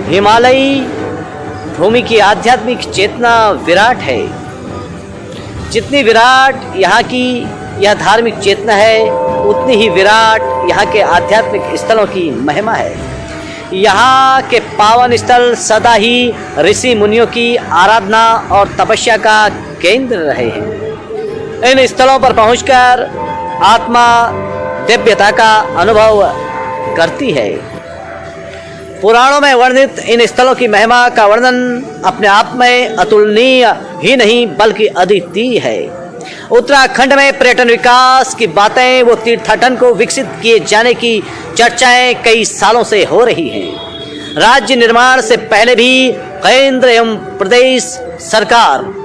हिमालयी भूमि की आध्यात्मिक चेतना विराट है। जितनी विराट यहाँ की यह धार्मिक चेतना है, उतनी ही विराट यहाँ के आध्यात्मिक स्थलों की महिमा है। यहाँ के पावन स्थल सदा ही ऋषि मुनियों की आराधना और तपस्या का केंद्र रहे हैं। इन स्थलों पर पहुंचकर आत्मा दिव्यता का अनुभव करती है। पुराणों में वर्णित इन स्थलों की महिमा का वर्णन अपने आप में अतुलनीय ही नहीं बल्कि अद्वितीय है। उत्तराखंड में पर्यटन विकास की बातें व तीर्थाटन को विकसित किए जाने की चर्चाएं कई सालों से हो रही हैं। राज्य निर्माण से पहले भी केंद्र एवं प्रदेश सरकार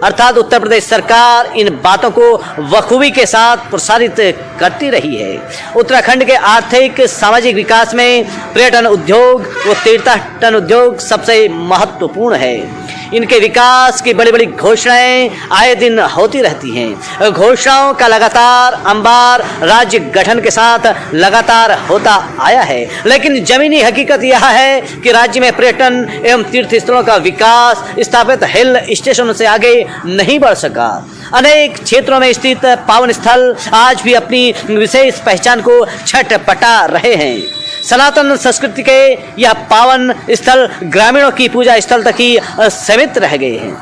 अर्थात उत्तर प्रदेश सरकार इन बातों को बखूबी के साथ प्रसारित करती रही है। उत्तराखंड के आर्थिक सामाजिक विकास में पर्यटन उद्योग व तीर्थाटन उद्योग सबसे महत्वपूर्ण है। इनके विकास की बड़ी बड़ी घोषणाएं आए दिन होती रहती हैं। घोषणाओं का लगातार अंबार राज्य गठन के साथ लगातार होता आया है, लेकिन जमीनी हकीकत यह है कि राज्य में पर्यटन एवं तीर्थ स्थलों का विकास स्थापित हिल स्टेशनों से आगे नहीं बढ़ सका। अनेक क्षेत्रों में स्थित पावन स्थल आज भी अपनी विशेष पहचान को छटपटा रहे हैं। सनातन संस्कृति के यह पावन स्थल ग्रामीणों की पूजा स्थल तक ही सीमित रह गए हैं,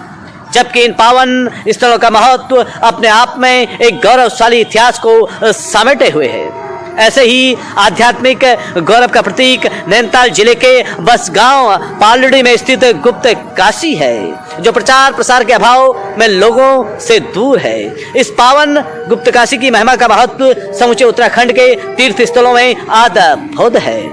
जबकि इन पावन स्थलों का महत्व अपने आप में एक गौरवशाली इतिहास को समेटे हुए है। ऐसे ही आध्यात्मिक गौरव का प्रतीक नैनीताल जिले के बसगांव पालड़ी में स्थित गुप्त काशी है, जो प्रचार प्रसार के अभाव में लोगों से दूर है। इस पावन गुप्त काशी की महिमा का महत्व समूचे उत्तराखंड के तीर्थ स्थलों में आद्भुत है।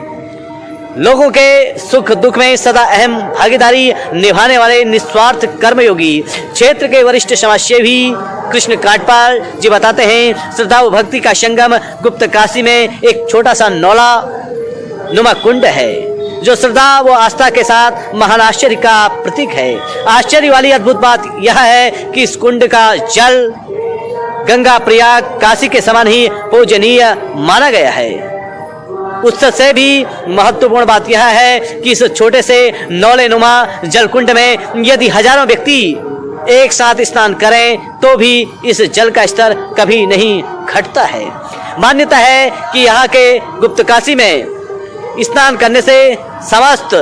लोगों के सुख दुख में सदा अहम भागीदारी निभाने वाले निस्वार्थ कर्मयोगी क्षेत्र के वरिष्ठ समाजसेवी कृष्ण काटपाल जी बताते हैं, श्रद्धा व भक्ति का संगम गुप्त काशी में एक छोटा सा नौला नुमा कुंड है, जो श्रद्धा व आस्था के साथ महान आश्चर्य का प्रतीक है। आश्चर्य वाली अद्भुत बात यह है कि इस कुंड का जल गंगा प्रयाग काशी के समान ही पूजनीय माना गया है। उससे भी महत्वपूर्ण बात यह है कि इस छोटे से नौले नुमा जलकुंड में यदि हजारों व्यक्ति एक साथ स्नान करें तो भी इस जल का स्तर कभी नहीं घटता है। मान्यता है कि यहाँ के गुप्त काशी में स्नान करने से समस्त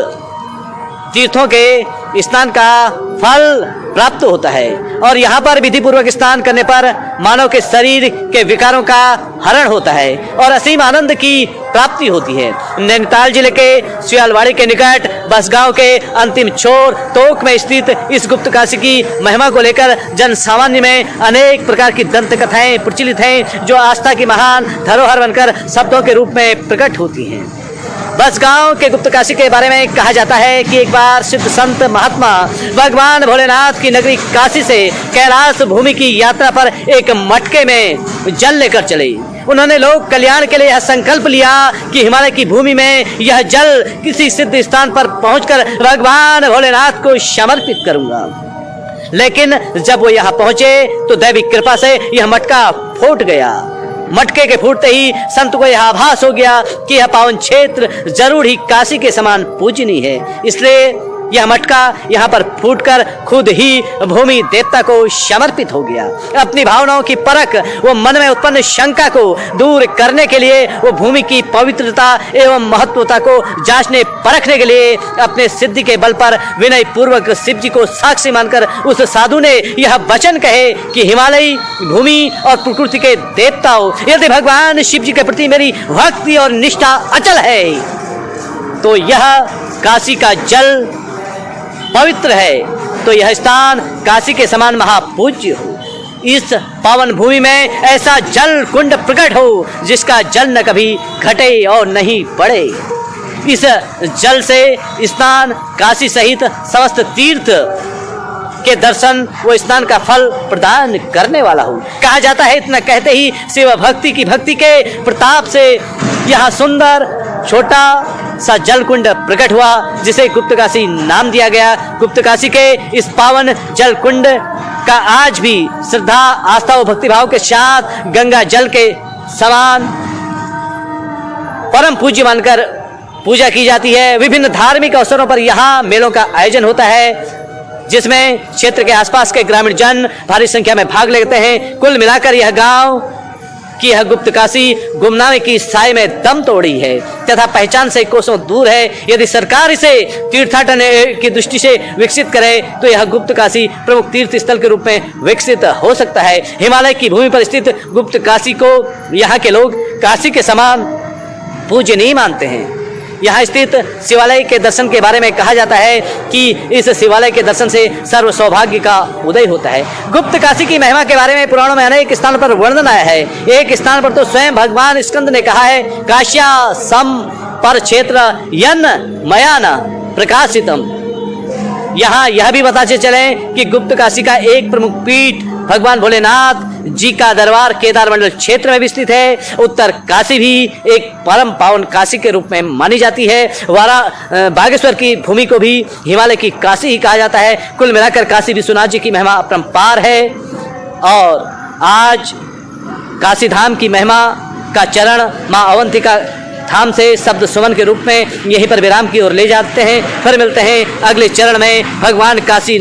तीर्थों के स्नान का फल प्राप्त होता है और यहाँ पर विधि पूर्वक स्नान करने पर मानव के शरीर के विकारों का हरण होता है और असीम आनंद की प्राप्ति होती है। नैनीताल जिले के सुयालवाड़ी के निकट बसगांव के अंतिम छोर तोक में स्थित इस गुप्त काशी की महिमा को लेकर जन सामान्य में अनेक प्रकार की दंत कथाएं प्रचलित हैं, जो आस्था की महान धरोहर बनकर शब्दों के रूप में प्रकट होती हैं। बसगांव के गुप्त काशी के बारे में कहा जाता है कि एक बार सिद्ध संत महात्मा भगवान भोलेनाथ की नगरी काशी से कैलाश भूमि की यात्रा पर एक मटके में जल लेकर चले। उन्होंने लोक कल्याण के लिए यह संकल्प लिया कि हिमालय की भूमि में यह जल किसी सिद्ध स्थान पर पहुंचकर भगवान भोलेनाथ को समर्पित करूंगा। लेकिन जब वो यहाँ पहुंचे तो दैविक कृपा से यह मटका फूट गया। मटके के फूटते ही संत को यह आभास हो गया कि यह पावन क्षेत्र जरूर ही काशी के समान पूजनीय है। इसलिए यह मटका यहाँ पर फूटकर खुद ही भूमि देवता को समर्पित हो गया। अपनी भावनाओं की परख व मन में उत्पन्न शंका को दूर करने के लिए वो भूमि की पवित्रता एवं महत्वता को जांचने परखने के लिए अपने सिद्धि के बल पर विनय पूर्वक शिव जी को साक्षी मानकर उस साधु ने यह वचन कहे कि हिमालयी भूमि और प्रकृति के देवताओं, यदि भगवान शिव जी के प्रति मेरी भक्ति और निष्ठा अचल है तो यह काशी का जल पवित्र है, तो यह स्थान काशी के समान महापूज्य हो। इस पावन भूमि में ऐसा जल कुंड प्रकट हो जिसका जल न कभी घटे और नहीं बढ़े। इस जल से स्नान काशी सहित समस्त तीर्थ के दर्शन व स्नान का फल प्रदान करने वाला हो। कहा जाता है इतना कहते ही शिव भक्ति की भक्ति के प्रताप से यह सुंदर छोटा सा जल कुंड प्रकट हुआ, जिसे गुप्त काशी नाम दिया गया। गुप्त काशी के इस पावन जल कुंड का आज भी श्रद्धा आस्था व भक्तिभाव के साथ गंगा जल के समान परम पूज्य मानकर पूजा की जाती है। विभिन्न धार्मिक अवसरों पर यहाँ मेलों का आयोजन होता है, जिसमें क्षेत्र के आसपास के ग्रामीण जन भारी संख्या में भाग लेते हैं। कुल मिलाकर यह गांव कि यह गुप्त काशी गुमनामे की साय में दम तोड़ी है तथा पहचान से कोसों दूर है। यदि सरकार इसे तीर्थाटन की दृष्टि से विकसित करे तो यह गुप्त काशी प्रमुख तीर्थ स्थल के रूप में विकसित हो सकता है। हिमालय की भूमि पर स्थित गुप्त काशी को यहाँ के लोग काशी के समान पूजनीय मानते हैं। यहाँ स्थित शिवालय के दर्शन के बारे में कहा जाता है कि इस शिवालय के दर्शन से सर्व सौभाग्य का उदय होता है। गुप्त काशी की महिमा के बारे में पुराणों में अनेक स्थानों पर वर्णन आया है। एक स्थान पर तो स्वयं भगवान स्कंद ने कहा है, काश्या सम पर क्षेत्र यन मया न प्रकाशितम। यहाँ यह भी बताते चले कि गुप्त काशी का एक प्रमुख पीठ भगवान भोलेनाथ जी का दरबार केदार मंडल क्षेत्र में भी स्थित है। उत्तर काशी भी एक परम पावन काशी के रूप में मानी जाती है। बागेश्वर की भूमि को भी हिमालय की काशी ही कहा जाता है। कुल मिलाकर काशी विश्वनाथ जी की महिमा अपरंपार है। और आज काशी धाम की महिमा का चरण माँ अवंतिका धाम से शब्द सुमन के रूप में यहीं पर विराम की ओर ले जाते हैं। फिर मिलते हैं अगले चरण में। भगवान काशी